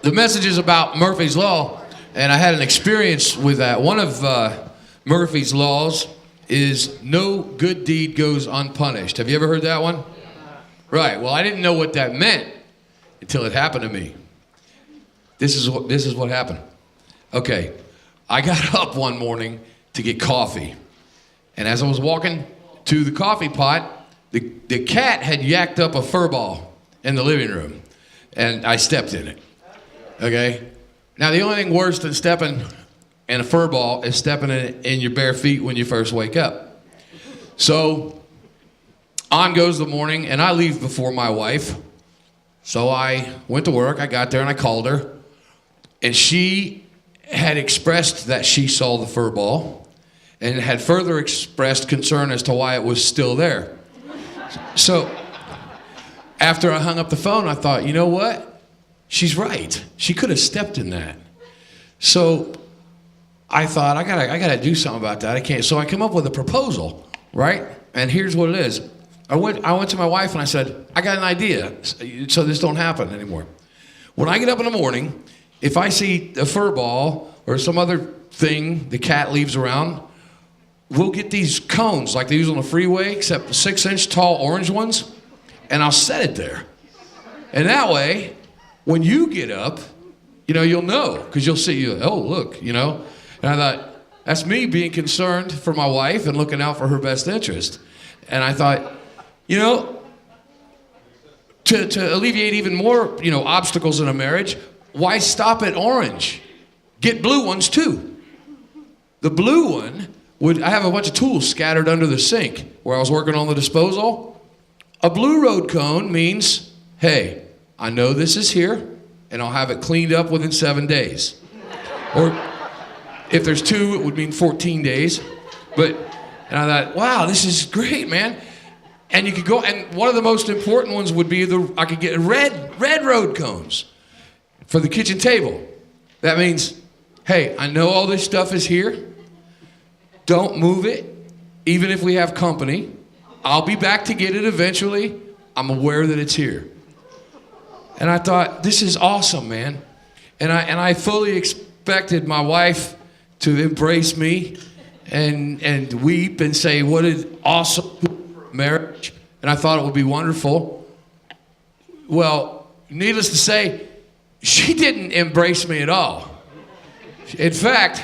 The message is about Murphy's Law, and I had an experience with that. One of Murphy's Laws is no good deed goes unpunished. Have you ever heard that one? Right. Well, I didn't know what that meant until it happened to me. This is what happened. Okay, I got up one morning to get coffee, and as I was walking to the coffee pot, the cat had yacked up a fur ball in the living room, and I stepped in it. Okay? Now, the only thing worse than stepping in a fur ball is stepping in your bare feet when you first wake up. So, on goes the morning, and I leave before my wife. So I went to work, I got there, and I called her. And she had expressed that she saw the fur ball, and had further expressed concern as to why it was still there. So, after I hung up the phone, I thought, you know what? She's right. She could have stepped in that. So I thought, I gotta do something about that. I can't. So I came up with a proposal, right? And here's what it is. I went to my wife and I said, I got an idea so this don't happen anymore. When I get up in the morning, if I see a fur ball or some other thing the cat leaves around, we'll get these cones like they use on the freeway, except 6-inch tall orange ones, and I'll set it there. And that way, when you get up, you'll know, because you'll see, oh, look, And I thought, that's me being concerned for my wife and looking out for her best interest. And I thought, to alleviate even more, obstacles in a marriage, why stop at orange? Get blue ones too. The blue one I have a bunch of tools scattered under the sink where I was working on the disposal. A blue road cone means, hey, I know this is here, and I'll have it cleaned up within 7 days. Or if there's 2, it would mean 14 days. And I thought, wow, this is great, man. And you could go, and one of the most important ones would be I could get red road cones for the kitchen table. That means, hey, I know all this stuff is here. Don't move it, even if we have company. I'll be back to get it eventually. I'm aware that it's here. And I thought, this is awesome, man. And I fully expected my wife to embrace me and weep and say, what an awesome marriage. And I thought it would be wonderful. Well, needless to say, she didn't embrace me at all. In fact,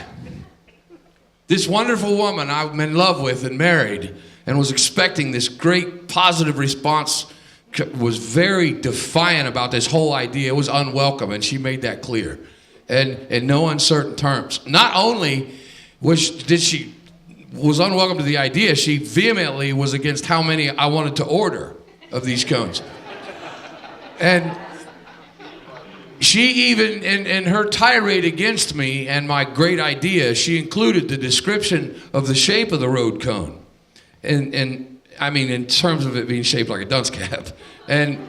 this wonderful woman I'm in love with and married and was expecting this great positive response was very defiant about this whole idea. It was unwelcome, and she made that clear. And in no uncertain terms. Not only was she unwelcome to the idea, she vehemently was against how many I wanted to order of these cones. And she even, in her tirade against me and my great idea, she included the description of the shape of the road cone. And I mean, in terms of it being shaped like a dunce cap, and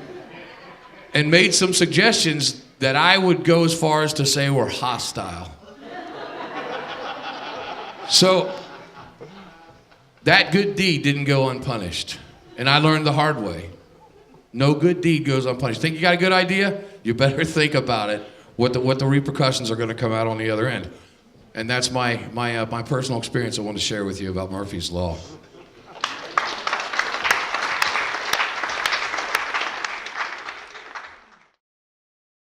made some suggestions that I would go as far as to say were hostile. So, that good deed didn't go unpunished. And I learned the hard way. No good deed goes unpunished. Think you got a good idea? You better think about it, what the repercussions are going to come out on the other end. And that's my personal experience I want to share with you about Murphy's Law.